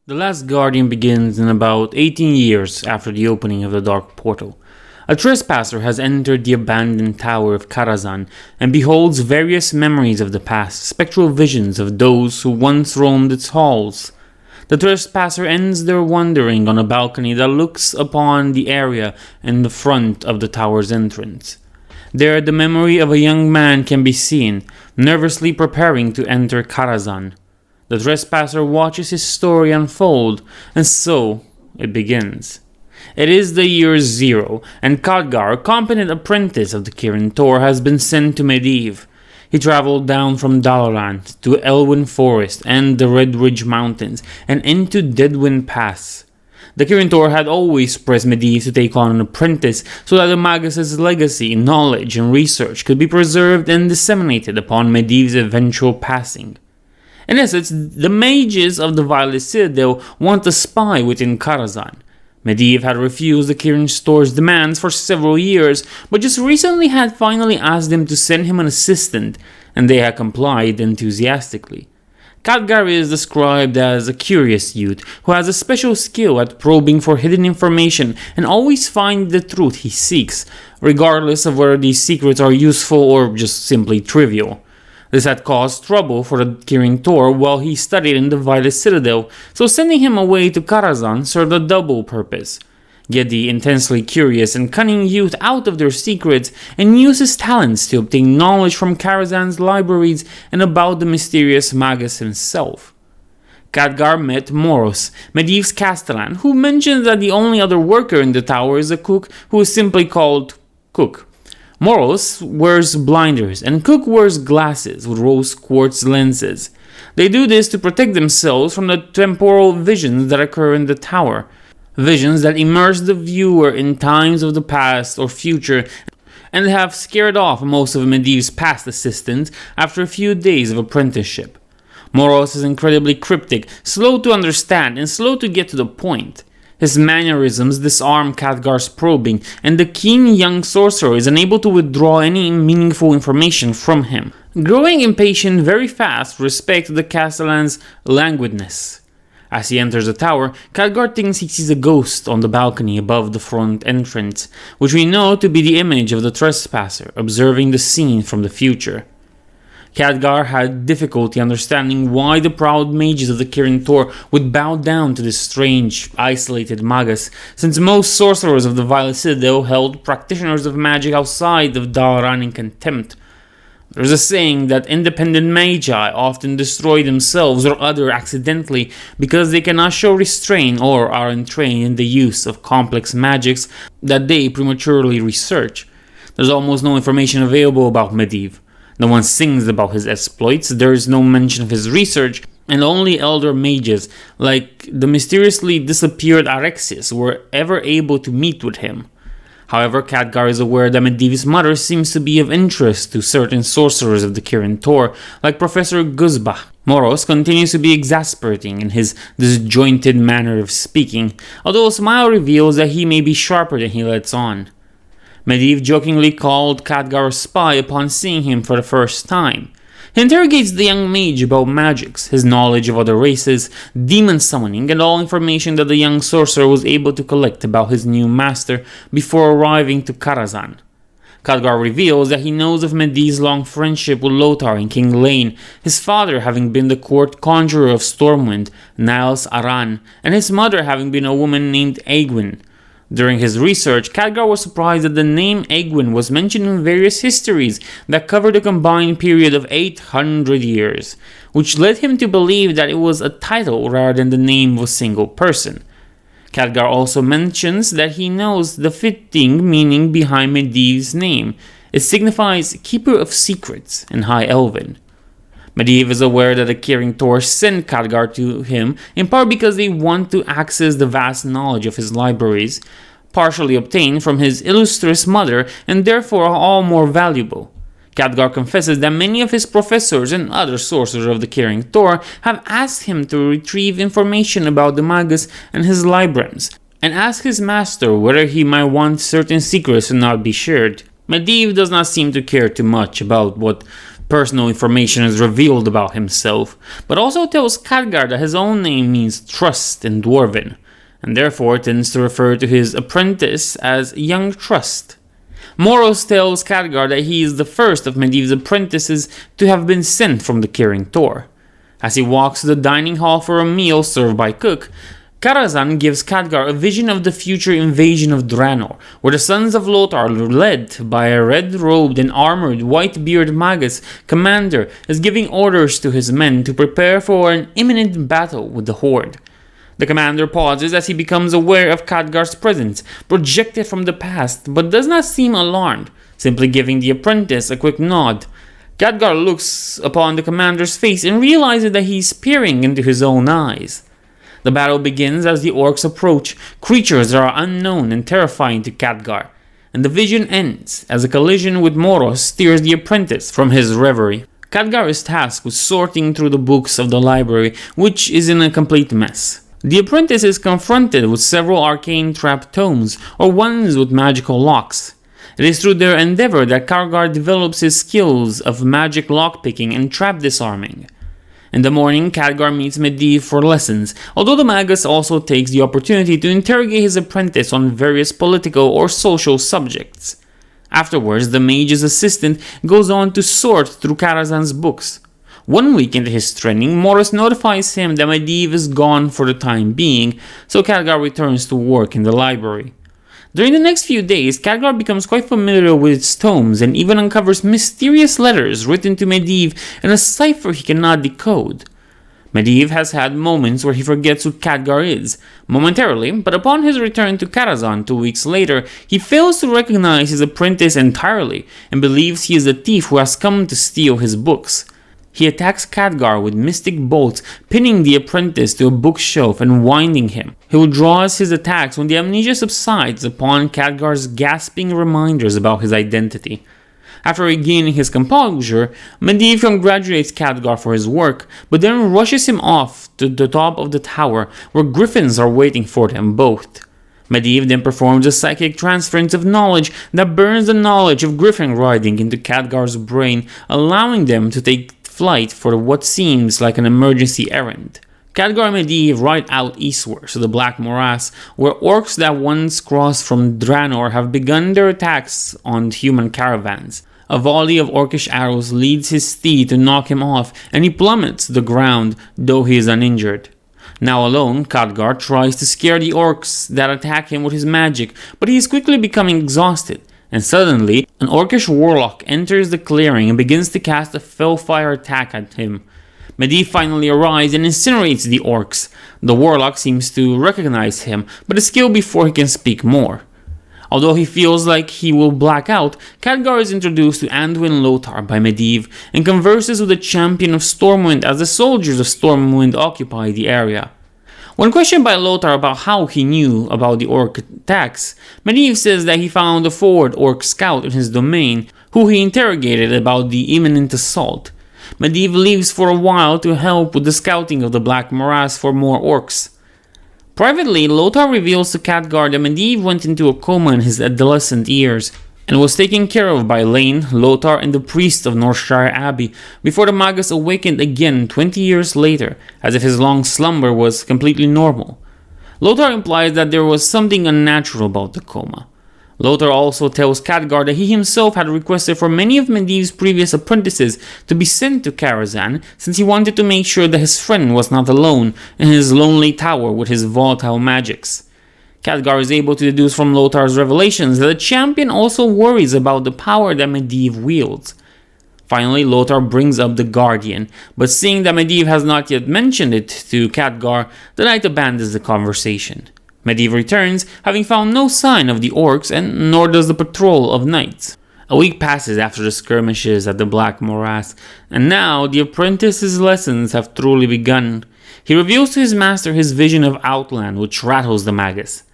The Last Guardian begins in about 18 years after the opening of the Dark Portal. A trespasser has entered the abandoned tower of Karazhan and beholds various memories of the past, spectral visions of those who once roamed its halls. The trespasser ends their wandering on a balcony that looks upon the area in the front of the tower's entrance. There, the memory of a young man can be seen, nervously preparing to enter Karazhan. The trespasser watches his story unfold, and so it begins. It is the year 0, and Khadgar, a competent apprentice of the Kirin Tor, has been sent to Medivh. He traveled down from Dalaran to Elwyn Forest and the Red Ridge Mountains, and into Deadwind Pass. The Kirin Tor had always pressed Medivh to take on an apprentice so that the Magus' legacy, knowledge, and research could be preserved and disseminated upon Medivh's eventual passing. In essence, the mages of the Violet Citadel want a spy within Karazhan. Medivh had refused the Kirin Tor's demands for several years, but just recently had finally asked them to send him an assistant, and they had complied enthusiastically. Khadgar is described as a curious youth who has a special skill at probing for hidden information and always finds the truth he seeks, regardless of whether these secrets are useful or just simply trivial. This had caused trouble for the Kirin Tor while he studied in the Violet Citadel, so sending him away to Karazhan served a double purpose. Get the intensely curious and cunning youth out of their secrets and use his talents to obtain knowledge from Karazhan's libraries and about the mysterious Magus himself. Khadgar met Moros, Medivh's castellan, who mentions that the only other worker in the tower is a cook who is simply called Cook. Moros wears blinders, and Cook wears glasses with rose quartz lenses. They do this to protect themselves from the temporal visions that occur in the tower. Visions that immerse the viewer in times of the past or future and have scared off most of Medivh's past assistants after a few days of apprenticeship. Moros is incredibly cryptic, slow to understand, and slow to get to the point. His mannerisms disarm Khadgar's probing, and the keen young sorcerer is unable to withdraw any meaningful information from him. Growing impatient very fast respects the castellan's languidness. As he enters the tower, Khadgar thinks he sees a ghost on the balcony above the front entrance, which we know to be the image of the trespasser observing the scene from the future. Khadgar had difficulty understanding why the proud mages of the Kirin Tor would bow down to this strange, isolated magus, since most sorcerers of the Violet Citadel held practitioners of magic outside of Dalaran in contempt. There's a saying that independent magi often destroy themselves or others accidentally because they cannot show restraint or are untrained in the use of complex magics that they prematurely research. There's almost no information available about Medivh. No one sings about his exploits, there is no mention of his research, and only elder mages, like the mysteriously disappeared Arexius, were ever able to meet with him. However, Khadgar is aware that Medivh's mother seems to be of interest to certain sorcerers of the Kirin Tor, like Professor Guzbah. Moros continues to be exasperating in his disjointed manner of speaking, although a smile reveals that he may be sharper than he lets on. Medivh jokingly called Khadgar a spy upon seeing him for the first time. He interrogates the young mage about magics, his knowledge of other races, demon summoning, and all information that the young sorcerer was able to collect about his new master before arriving to Karazhan. Khadgar reveals that he knows of Medivh's long friendship with Lothar and King Lane, his father having been the court conjurer of Stormwind, Niles Aran, and his mother having been a woman named Aegwyn. During his research, Khadgar was surprised that the name Aegwyn was mentioned in various histories that covered a combined period of 800 years, which led him to believe that it was a title rather than the name of a single person. Khadgar also mentions that he knows the fitting meaning behind Medivh's name. It signifies Keeper of Secrets in High Elven. Medivh is aware that the Kirin Tor sent Khadgar to him in part because they want to access the vast knowledge of his libraries, partially obtained from his illustrious mother and therefore all more valuable. Khadgar confesses that many of his professors and other sorcerers of the Kirin Tor have asked him to retrieve information about the Magus and his librams, and ask his master whether he might want certain secrets to not be shared. Medivh does not seem to care too much about what Personal information is revealed about himself, but also tells Khadgar that his own name means trust in Dwarven, and therefore tends to refer to his apprentice as Young Trust. Moros tells Khadgar that he is the first of Medivh's apprentices to have been sent from the Kirin Tor. As he walks to the dining hall for a meal served by Cook, Karazhan gives Khadgar a vision of the future invasion of Draenor, where the sons of Lothar, led by a red-robed and armored white-bearded magus commander, is giving orders to his men to prepare for an imminent battle with the Horde. The commander pauses as he becomes aware of Khadgar's presence, projected from the past, but does not seem alarmed, simply giving the apprentice a quick nod. Khadgar looks upon the commander's face and realizes that he is peering into his own eyes. The battle begins as the orcs approach, creatures that are unknown and terrifying to Khadgar, and the vision ends as a collision with Moros steers the apprentice from his reverie. Khadgar is tasked with sorting through the books of the library, which is in a complete mess. The apprentice is confronted with several arcane trap tomes, or ones with magical locks. It is through their endeavor that Khadgar develops his skills of magic lockpicking and trap disarming. In the morning, Khadgar meets Medivh for lessons, although the magus also takes the opportunity to interrogate his apprentice on various political or social subjects. Afterwards, the mage's assistant goes on to sort through Karazhan's books. 1 week into his training, Moros notifies him that Medivh is gone for the time being, so Khadgar returns to work in the library. During the next few days, Khadgar becomes quite familiar with its tomes and even uncovers mysterious letters written to Medivh in a cipher he cannot decode. Medivh has had moments where he forgets who Khadgar is, momentarily, but upon his return to Karazhan 2 weeks later, he fails to recognize his apprentice entirely and believes he is a thief who has come to steal his books. He attacks Khadgar with mystic bolts, pinning the apprentice to a bookshelf and winding him. He withdraws his attacks when the amnesia subsides upon Khadgar's gasping reminders about his identity. After regaining his composure, Medivh congratulates Khadgar for his work, but then rushes him off to the top of the tower, where griffins are waiting for them both. Medivh then performs a psychic transference of knowledge that burns the knowledge of griffin riding into Khadgar's brain, allowing them to take flight for what seems like an emergency errand. Khadgar and Medivh ride out eastward to the Black Morass, where orcs that once crossed from Draenor have begun their attacks on human caravans. A volley of orcish arrows leads his steed to knock him off, and he plummets to the ground, though he is uninjured. Now alone, Khadgar tries to scare the orcs that attack him with his magic, but he is quickly becoming exhausted. And suddenly, an orcish warlock enters the clearing and begins to cast a fellfire attack at him. Medivh finally arrives and incinerates the orcs. The warlock seems to recognize him, but is killed before he can speak more. Although he feels like he will black out, Khadgar is introduced to Anduin Lothar by Medivh and converses with the champion of Stormwind as the soldiers of Stormwind occupy the area. When questioned by Lothar about how he knew about the orc attacks, Medivh says that he found a forward orc scout in his domain who he interrogated about the imminent assault. Medivh leaves for a while to help with the scouting of the Black Morass for more orcs. Privately, Lothar reveals to Khadgar that Medivh went into a coma in his adolescent years and was taken care of by Lane, Lothar, and the priest of Northshire Abbey before the magus awakened again 20 years later, as if his long slumber was completely normal. Lothar implies that there was something unnatural about the coma. Lothar also tells Khadgar that he himself had requested for many of Medivh's previous apprentices to be sent to Karazhan, since he wanted to make sure that his friend was not alone in his lonely tower with his volatile magics. Khadgar is able to deduce from Lothar's revelations that the champion also worries about the power that Medivh wields. Finally, Lothar brings up the Guardian, but seeing that Medivh has not yet mentioned it to Khadgar, the knight abandons the conversation. Medivh returns, having found no sign of the orcs, and nor does the patrol of knights. A week passes after the skirmishes at the Black Morass, and now the apprentice's lessons have truly begun. He reveals to his master his vision of Outland, which rattles the magus.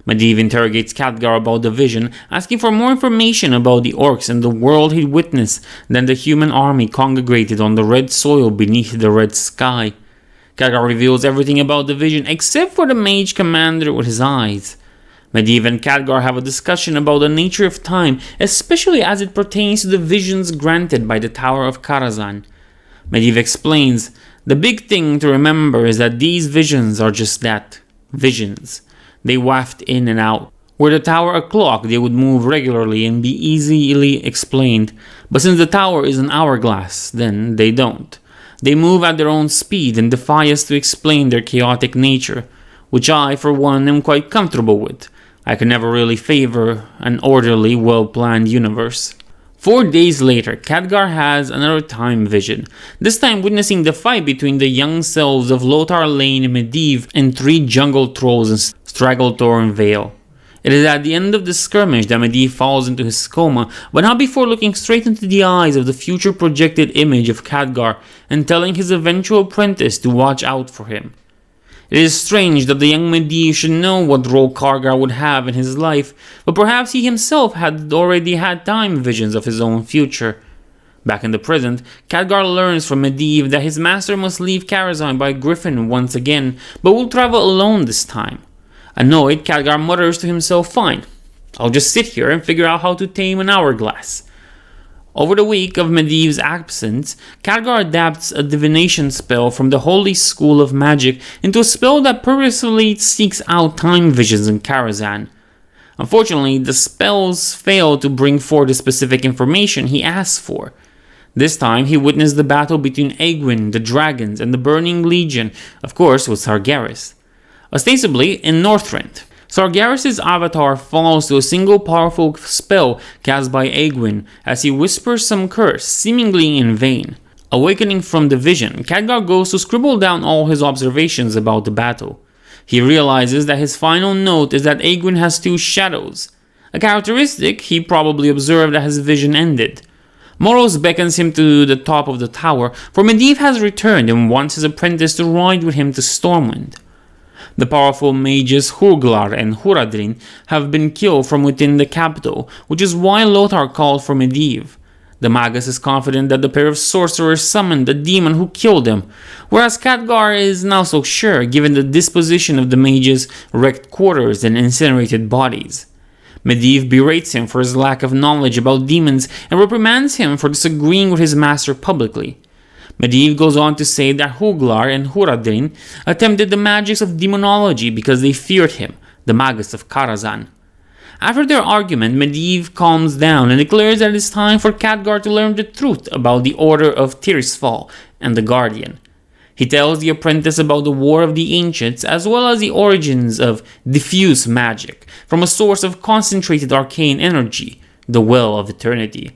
Medivh interrogates Khadgar about the vision, asking for more information about the orcs and the world he'd witnessed than the human army congregated on the red soil beneath the red sky. Khadgar reveals everything about the vision except for the mage commander with his eyes. Medivh and Khadgar have a discussion about the nature of time, especially as it pertains to the visions granted by the Tower of Karazhan. Medivh explains, "The big thing to remember is that these visions are just that, visions. They waft in and out. Were the tower a clock, they would move regularly and be easily explained. But since the tower is an hourglass, then they don't. They move at their own speed and defy us to explain their chaotic nature, which I, for one, am quite comfortable with. I can never really favor an orderly, well-planned universe." 4 days later, Khadgar has another time vision, this time witnessing the fight between the young selves of Lothar Lane and Medivh and 3 jungle trolls in Stragglethorn Vale. It is at the end of the skirmish that Medivh falls into his coma, but not before looking straight into the eyes of the future projected image of Khadgar and telling his eventual apprentice to watch out for him. It is strange that the young Medivh should know what role Khadgar would have in his life, but perhaps he himself had already had time visions of his own future. Back in the present, Khadgar learns from Medivh that his master must leave Karazhan by Griffin once again, but will travel alone this time. Annoyed, Khadgar mutters to himself, "Fine, I'll just sit here and figure out how to tame an hourglass." Over the week of Medivh's absence, Khadgar adapts a divination spell from the Holy School of Magic into a spell that purposefully seeks out time visions in Karazhan. Unfortunately, the spells fail to bring forth the specific information he asks for. This time, he witnessed the battle between Egwin, the dragons, and the Burning Legion, of course with Sargeras. Ostensibly in Northrend, Sargeras' avatar falls to a single powerful spell cast by Egwin as he whispers some curse, seemingly in vain. Awakening from the vision, Khadgar goes to scribble down all his observations about the battle. He realizes that his final note is that Egwin has 2 shadows, a characteristic he probably observed as his vision ended. Moros beckons him to the top of the tower, for Medivh has returned and wants his apprentice to ride with him to Stormwind. The powerful mages Hurglar and Huradrin have been killed from within the capital, which is why Lothar called for Medivh. The Magus is confident that the pair of sorcerers summoned the demon who killed them, whereas Khadgar is not so sure given the disposition of the mages' wrecked quarters and incinerated bodies. Medivh berates him for his lack of knowledge about demons and reprimands him for disagreeing with his master publicly. Medivh goes on to say that Huglar and Huradrin attempted the magics of demonology because they feared him, the Magus of Karazhan. After their argument, Medivh calms down and declares that it is time for Khadgar to learn the truth about the Order of Tirisfal and the Guardian. He tells the apprentice about the War of the Ancients as well as the origins of diffuse magic from a source of concentrated arcane energy, the Well of Eternity.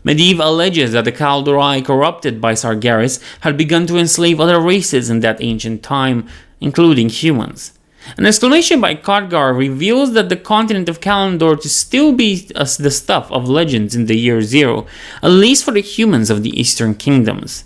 Medivh alleges that the Kaldorei, corrupted by Sargeras, had begun to enslave other races in that ancient time, including humans. An exclamation by Khadgar reveals that the continent of Kalimdor to still be the stuff of legends in the year 0, at least for the humans of the Eastern Kingdoms.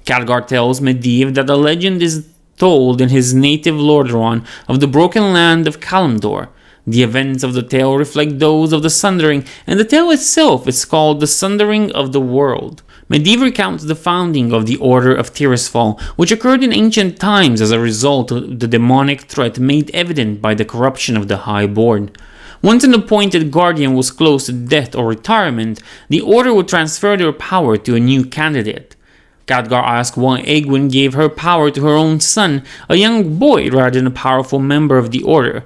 Khadgar tells Medivh that the legend is told in his native Lordaeron of the broken land of Kalimdor. The events of the tale reflect those of the Sundering, and the tale itself is called the Sundering of the World. Medivh recounts the founding of the Order of Tirisfal, which occurred in ancient times as a result of the demonic threat made evident by the corruption of the High Board. Once an appointed guardian was close to death or retirement, the Order would transfer their power to a new candidate. Khadgar asks why Egwin gave her power to her own son, a young boy rather than a powerful member of the Order.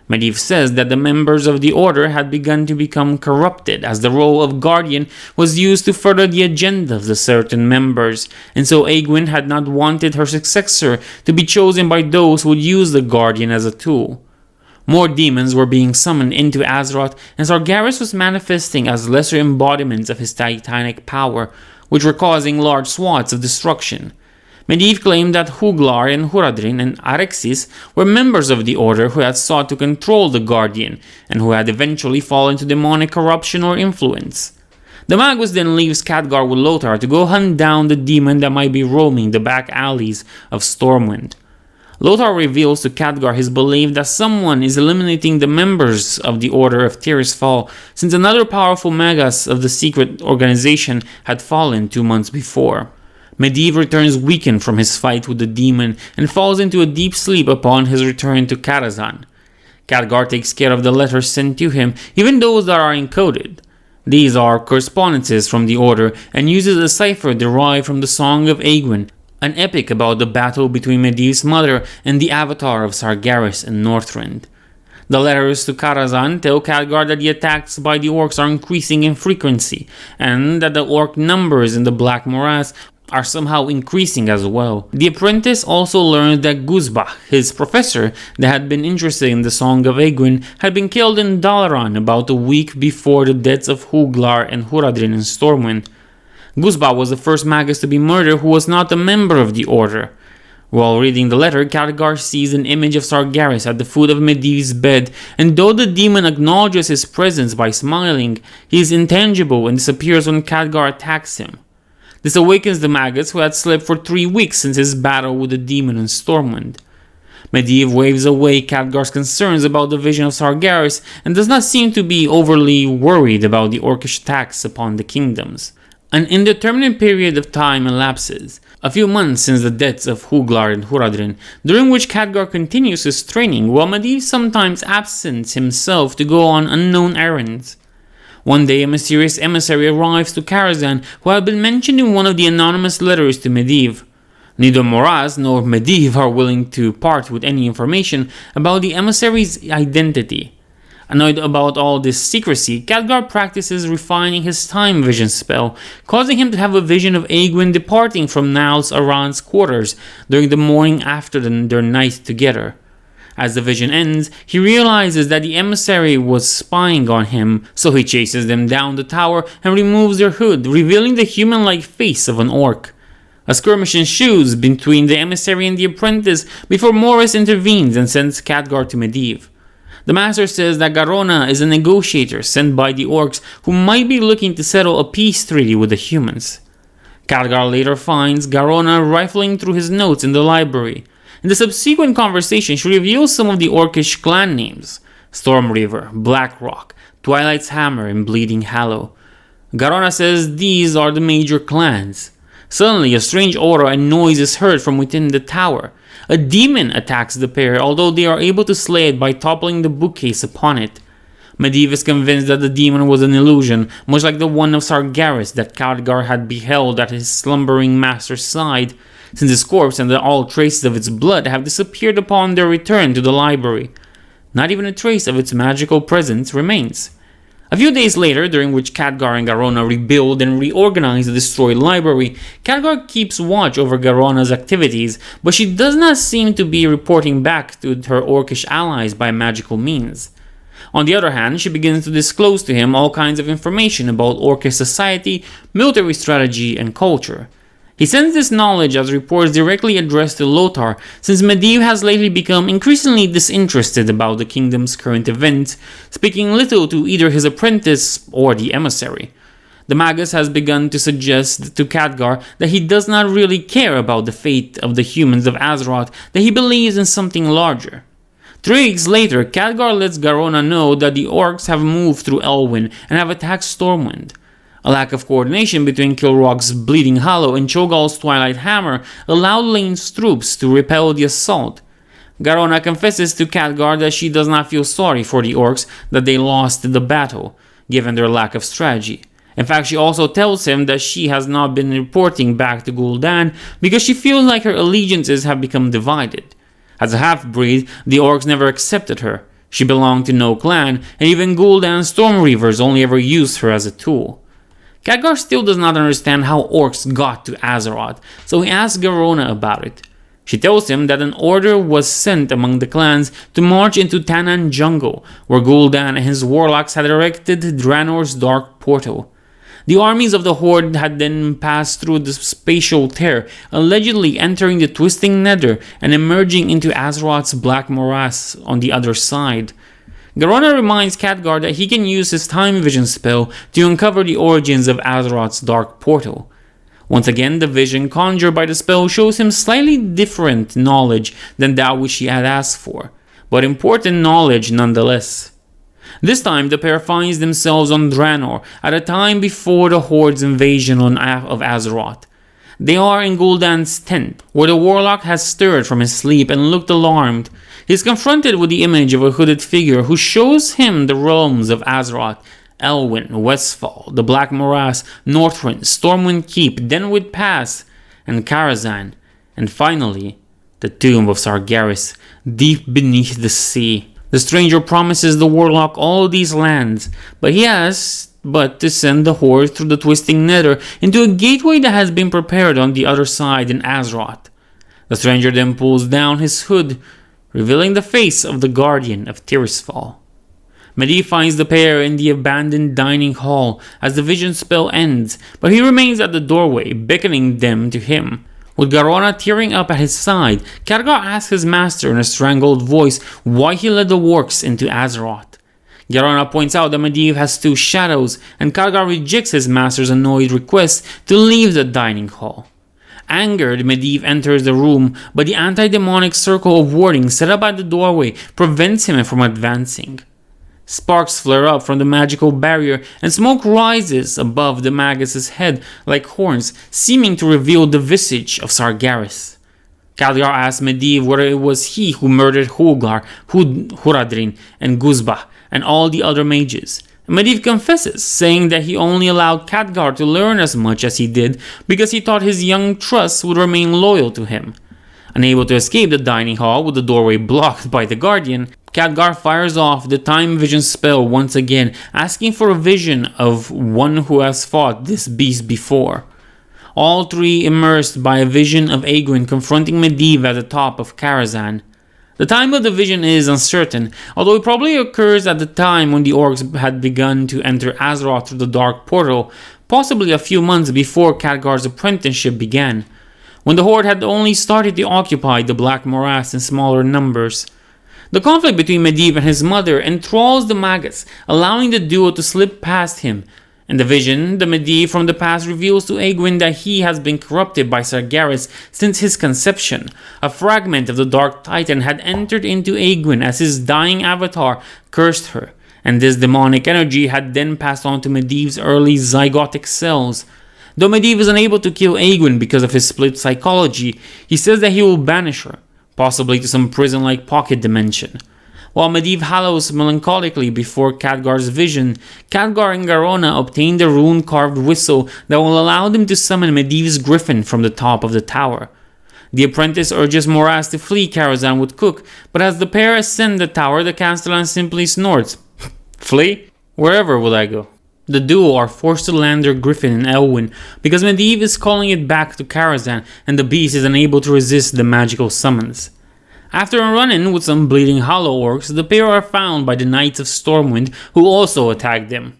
Medivh says that the members of the Order had begun to become corrupted as the role of guardian was used to further the agenda of the certain members, and so Egwin had not wanted her successor to be chosen by those who would use the guardian as a tool. More demons were being summoned into Azeroth, and Sargeras was manifesting as lesser embodiments of his titanic power, which were causing large swaths of destruction. Medivh claimed that Huglar and Huradrin and Arexis were members of the Order who had sought to control the Guardian, and who had eventually fallen to demonic corruption or influence. The Magus then leaves Khadgar with Lothar to go hunt down the demon that might be roaming the back alleys of Stormwind. Lothar reveals to Khadgar his belief that someone is eliminating the members of the Order of Tirisfal, since another powerful Magus of the secret organization had fallen 2 months before. Medivh returns weakened from his fight with the demon and falls into a deep sleep upon his return to Karazhan. Khadgar takes care of the letters sent to him, even those that are encoded. These are correspondences from the Order and uses a cipher derived from the Song of Aegwynn, an epic about the battle between Medivh's mother and the avatar of Sargeras in Northrend. The letters to Karazhan tell Khadgar that the attacks by the orcs are increasing in frequency, and that the orc numbers in the Black Morass are somehow increasing as well. The apprentice also learns that Guzbah, his professor that had been interested in the Song of Aegwynn, had been killed in Dalaran about a week before the deaths of Huglar and Huradrin in Stormwind. Guzbah was the first magus to be murdered who was not a member of the Order. While reading the letter, Khadgar sees an image of Sargeras at the foot of Medivh's bed, and though the demon acknowledges his presence by smiling, he is intangible and disappears when Khadgar attacks him. This awakens the magus, who had slept for 3 weeks since his battle with the demon in Stormwind. Medivh waves away Khadgar's concerns about the vision of Sargeras and does not seem to be overly worried about the orcish attacks upon the kingdoms. An indeterminate period of time elapses, a few months since the deaths of Huglar and Huradrin, during which Khadgar continues his training while Medivh sometimes absents himself to go on unknown errands. One day a mysterious emissary arrives to Karazhan who had been mentioned in one of the anonymous letters to Medivh. Neither Moraz nor Medivh are willing to part with any information about the emissary's identity. Annoyed about all this secrecy, Khadgar practices refining his time vision spell, causing him to have a vision of Aegwynn departing from Nals Aran's quarters during the morning after their night together. As the vision ends, he realizes that the emissary was spying on him, so he chases them down the tower and removes their hood, revealing the human-like face of an orc. A skirmish ensues between the emissary and the apprentice before Morris intervenes and sends Khadgar to Medivh. The master says that Garona is a negotiator sent by the orcs who might be looking to settle a peace treaty with the humans. Khadgar later finds Garona rifling through his notes in the library. In the subsequent conversation, she reveals some of the orcish clan names: Stormreaver, Blackrock, Twilight's Hammer, and Bleeding Hallow. Garona says these are the major clans. Suddenly, a strange aura and noise is heard from within the tower. A demon attacks the pair, although they are able to slay it by toppling the bookcase upon it. Medivh is convinced that the demon was an illusion, much like the one of Sargeras that Khadgar had beheld at his slumbering master's side, since his corpse and all traces of its blood have disappeared upon their return to the library. Not even a trace of its magical presence remains. A few days later, during which Khadgar and Garona rebuild and reorganize the destroyed library, Khadgar keeps watch over Garona's activities, but she does not seem to be reporting back to her orcish allies by magical means. On the other hand, she begins to disclose to him all kinds of information about orcish society, military strategy, and culture. He sends this knowledge as reports directly addressed to Lothar, since Medivh has lately become increasingly disinterested about the kingdom's current events, speaking little to either his apprentice or the emissary. The magus has begun to suggest to Khadgar that he does not really care about the fate of the humans of Azeroth, that he believes in something larger. 3 weeks later, Khadgar lets Garona know that the orcs have moved through Elwyn and have attacked Stormwind. A lack of coordination between Kilrog's Bleeding Hollow and Cho'Gall's Twilight Hammer allowed Lane's troops to repel the assault. Garona confesses to Khadgar that she does not feel sorry for the orcs that they lost in the battle, given their lack of strategy. In fact, she also tells him that she has not been reporting back to Gul'dan because she feels like her allegiances have become divided. As a half-breed, the orcs never accepted her. She belonged to no clan, and even Gul'dan's Stormreavers only ever used her as a tool. Khadgar still does not understand how orcs got to Azeroth, so he asks Garona about it. She tells him that an order was sent among the clans to march into Tanaan Jungle, where Gul'dan and his warlocks had erected Draenor's Dark Portal. The armies of the Horde had then passed through the spatial tear, allegedly entering the Twisting Nether and emerging into Azeroth's Black Morass on the other side. Garona reminds Khadgar that he can use his time vision spell to uncover the origins of Azeroth's Dark Portal. Once again, the vision conjured by the spell shows him slightly different knowledge than that which he had asked for, but important knowledge nonetheless. This time, the pair finds themselves on Draenor at a time before the Horde's invasion of Azeroth. They are in Gul'dan's tent, where the warlock has stirred from his sleep and looked alarmed. He is confronted with the image of a hooded figure who shows him the realms of Azeroth, Elwyn, Westfall, the Black Morass, Northrend, Stormwind Keep, Denwood Pass, and Karazhan, and finally, the tomb of Sargeras, deep beneath the sea. The stranger promises the warlock all these lands, but he has but to send the horde through the twisting nether into a gateway that has been prepared on the other side in Azeroth. The stranger then pulls down his hood, revealing the face of the guardian of Tirisfal. Medivh finds the pair in the abandoned dining hall as the vision spell ends, but he remains at the doorway, beckoning them to him. With Garona tearing up at his side, Khadgar asks his master in a strangled voice why he led the Orcs into Azeroth. Garona points out that Medivh has two shadows, and Khadgar rejects his master's annoyed request to leave the dining hall. Angered, Medivh enters the room, but the anti-demonic circle of warding set up at the doorway prevents him from advancing. Sparks flare up from the magical barrier, and smoke rises above the Magus' head like horns, seeming to reveal the visage of Sargeras. Khadgar asks Medivh whether it was he who murdered Hulgar, Huradrin, and Guzbah, and all the other mages. Medivh confesses, saying that he only allowed Khadgar to learn as much as he did because he thought his young trusts would remain loyal to him. Unable to escape the dining hall with the doorway blocked by the Guardian, Khadgar fires off the time vision spell once again, asking for a vision of one who has fought this beast before. All three immersed by a vision of Aegwynn confronting Medivh at the top of Karazhan. The time of the vision is uncertain, although it probably occurs at the time when the orcs had begun to enter Azeroth through the Dark Portal, possibly a few months before Khadgar's apprenticeship began, when the Horde had only started to occupy the Black Morass in smaller numbers. The conflict between Medivh and his mother enthralls the Magus, allowing the duo to slip past him. In the vision, the Medivh from the past reveals to Aegwynn that he has been corrupted by Sargeras since his conception. A fragment of the Dark Titan had entered into Aegwynn as his dying avatar cursed her, and this demonic energy had then passed on to Medivh's early zygotic cells. Though Medivh is unable to kill Aegwynn because of his split psychology, he says that he will banish her, possibly to some prison-like pocket dimension. While Medivh hallows melancholically before Khadgar's vision, Khadgar and Garona obtain the rune-carved whistle that will allow them to summon Medivh's griffin from the top of the tower. The apprentice urges Morass to flee Karazhan with Cook, but as the pair ascend the tower, the Castellan simply snorts. Flee? Wherever will I go? The duo are forced to land their griffin in Elwyn because Medivh is calling it back to Karazhan and the beast is unable to resist the magical summons. After a run-in with some bleeding hollow orcs, the pair are found by the Knights of Stormwind who also attack them.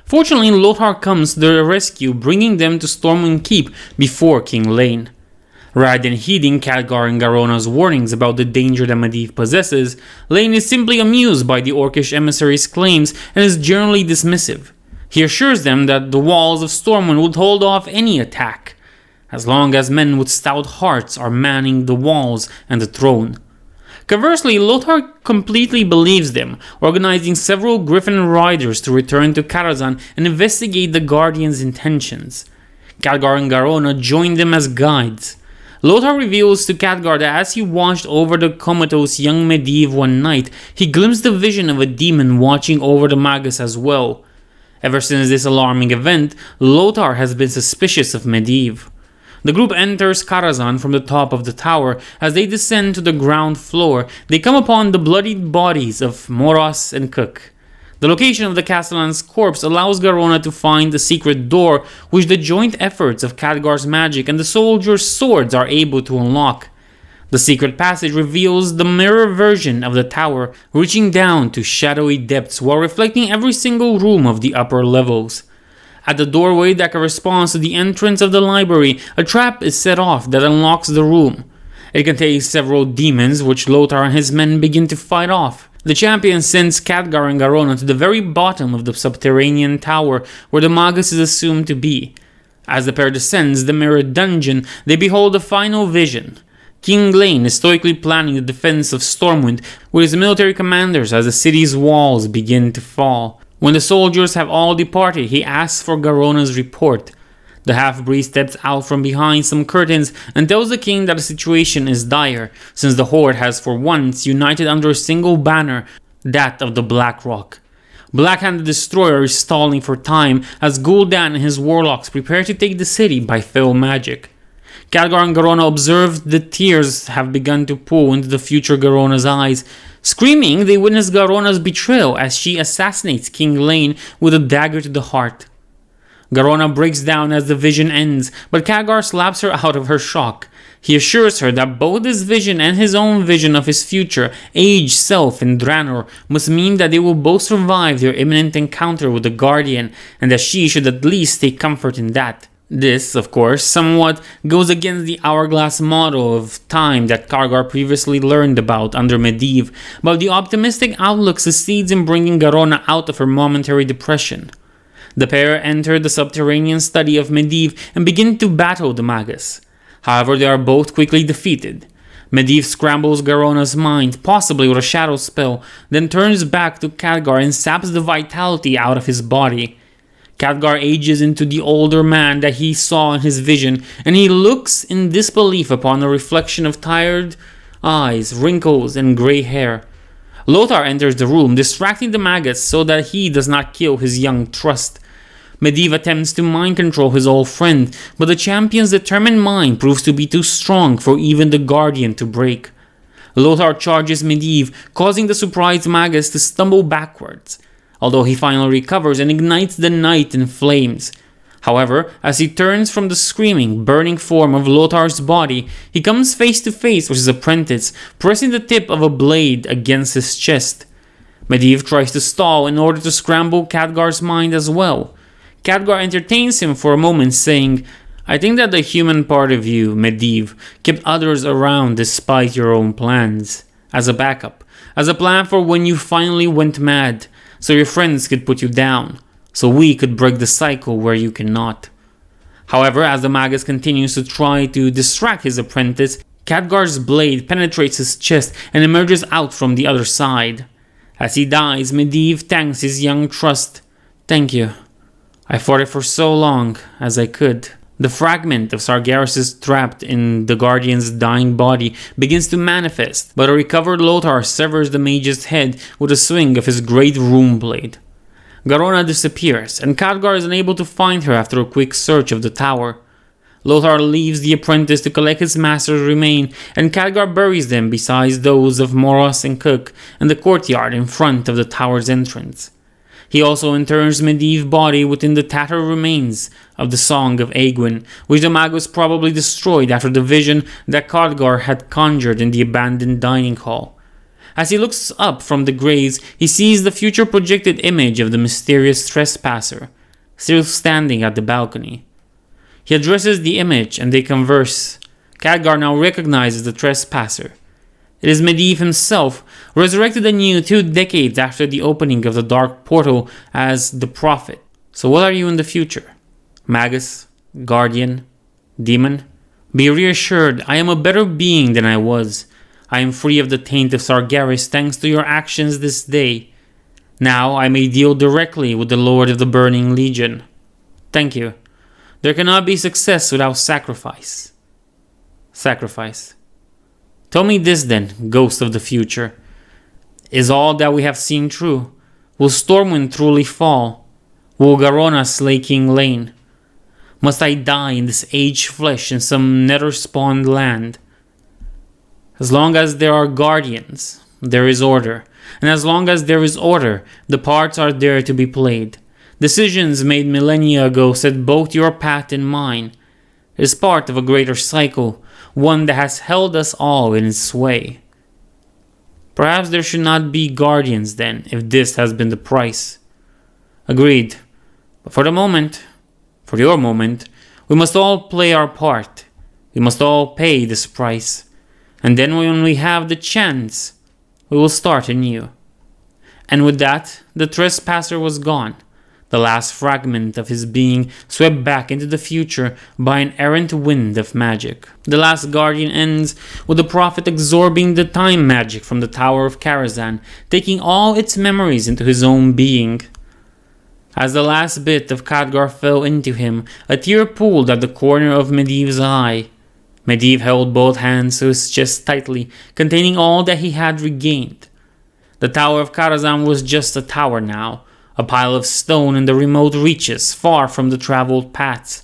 Fortunately, Lothar comes to their rescue, bringing them to Stormwind Keep before King Lane. Rather than heeding Khadgar and Garona's warnings about the danger that Medivh possesses, Lane is simply amused by the orcish emissary's claims and is generally dismissive. He assures them that the walls of Stormwind would hold off any attack, as long as men with stout hearts are manning the walls and the throne. Conversely, Lothar completely believes them, organizing several Griffin riders to return to Karazhan and investigate the Guardian's intentions. Khadgar and Garona join them as guides. Lothar reveals to Khadgar that as he watched over the comatose young Medivh one night, he glimpsed the vision of a demon watching over the Magus as well. Ever since this alarming event, Lothar has been suspicious of Medivh. The group enters Karazhan from the top of the tower. As they descend to the ground floor, they come upon the bloodied bodies of Morass and Cook. The location of the Castellan's corpse allows Garona to find the secret door, which the joint efforts of Khadgar's magic and the soldiers' swords are able to unlock. The secret passage reveals the mirror version of the tower, reaching down to shadowy depths while reflecting every single room of the upper levels. At the doorway that corresponds to the entrance of the library, a trap is set off that unlocks the room. It contains several demons, which Lothar and his men begin to fight off. The champion sends Khadgar and Garona to the very bottom of the subterranean tower where the Magus is assumed to be. As the pair descends the mirrored dungeon, they behold a final vision. King Lane is stoically planning the defense of Stormwind with his military commanders as the city's walls begin to fall. When the soldiers have all departed, he asks for Garona's report. The half-breed steps out from behind some curtains and tells the king that the situation is dire, since the Horde has for once united under a single banner, that of the Black Rock. Blackhand the Destroyer is stalling for time as Gul'dan and his warlocks prepare to take the city by fell magic. Khadgar and Garona observe the tears have begun to pool into the future Garona's eyes. Screaming, they witness Garona's betrayal as she assassinates King Lane with a dagger to the heart. Garona breaks down as the vision ends, but Khadgar slaps her out of her shock. He assures her that both his vision and his own vision of his future, aged self in Draenor, must mean that they will both survive their imminent encounter with the Guardian, and that she should at least take comfort in that. This, of course, somewhat goes against the hourglass model of time that Khadgar previously learned about under Medivh, but the optimistic outlook succeeds in bringing Garona out of her momentary depression. The pair enter the subterranean study of Medivh and begin to battle the Magus. However, they are both quickly defeated. Medivh scrambles Garona's mind, possibly with a shadow spell, then turns back to Khadgar and saps the vitality out of his body. Khadgar ages into the older man that he saw in his vision, and he looks in disbelief upon the reflection of tired eyes, wrinkles, and gray hair. Lothar enters the room, distracting the Magus so that he does not kill his young trust. Medivh attempts to mind control his old friend, but the champion's determined mind proves to be too strong for even the Guardian to break. Lothar charges Medivh, causing the surprised Magus to stumble backwards, although he finally recovers and ignites the night in flames. However, as he turns from the screaming, burning form of Lothar's body, he comes face to face with his apprentice, pressing the tip of a blade against his chest. Medivh tries to stall in order to scramble Khadgar's mind as well. Khadgar entertains him for a moment, saying, "I think that the human part of you, Medivh, kept others around despite your own plans. As a backup, as a plan for when you finally went mad, so your friends could put you down, so we could break the cycle where you cannot." However, as the Magus continues to try to distract his apprentice, Khadgar's blade penetrates his chest and emerges out from the other side. As he dies, Medivh thanks his young trust. "Thank you. I fought it for so long as I could." The fragment of Sargeras trapped in the Guardian's dying body begins to manifest, but a recovered Lothar severs the mage's head with a swing of his great rune blade. Garona disappears, and Khadgar is unable to find her after a quick search of the tower. Lothar leaves the apprentice to collect his master's remains, and Khadgar buries them beside those of Moros and Cook in the courtyard in front of the tower's entrance. He also inters Medivh's body within the tattered remains of the Song of Aegwynn, which the Magus probably destroyed after the vision that Khadgar had conjured in the abandoned dining hall. As he looks up from the graves, he sees the future projected image of the mysterious trespasser, still standing at the balcony. He addresses the image and they converse. Khadgar now recognizes the trespasser. It is Medivh himself, resurrected anew 2 decades after the opening of the Dark Portal as the Prophet. "So what are you in the future? Magus? Guardian? Demon? Be reassured, I am a better being than I was. I am free of the taint of Sargeras thanks to your actions this day. Now I may deal directly with the Lord of the Burning Legion. Thank you. There cannot be success without sacrifice." Sacrifice. Tell me this then, ghost of the future. Is all that we have seen true? Will Stormwind truly fall? Will Garona slay King Lane? Must I die in this aged flesh in some nether-spawned land? As long as there are guardians, there is order. And as long as there is order, the parts are there to be played. Decisions made millennia ago set both your path and mine. It is part of a greater cycle, one that has held us all in its sway. Perhaps there should not be guardians then, if this has been the price. Agreed. But for the moment, for your moment, we must all play our part. We must all pay this price. And then when we have the chance, we will start anew. And with that, the trespasser was gone. The last fragment of his being swept back into the future by an errant wind of magic. The last guardian ends with the prophet absorbing the time magic from the Tower of Karazhan, taking all its memories into his own being. As the last bit of Khadgar fell into him, a tear pooled at the corner of Medivh's eye. Medivh held both hands to his chest tightly, containing all that he had regained. The Tower of Karazhan was just a tower now, a pile of stone in the remote reaches, far from the traveled paths.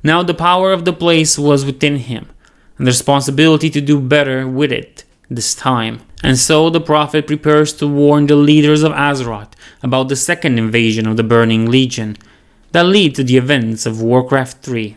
Now the power of the place was within him, and the responsibility to do better with it this time. And so the prophet prepares to warn the leaders of Azeroth about the second invasion of the Burning Legion that lead to the events of Warcraft 3.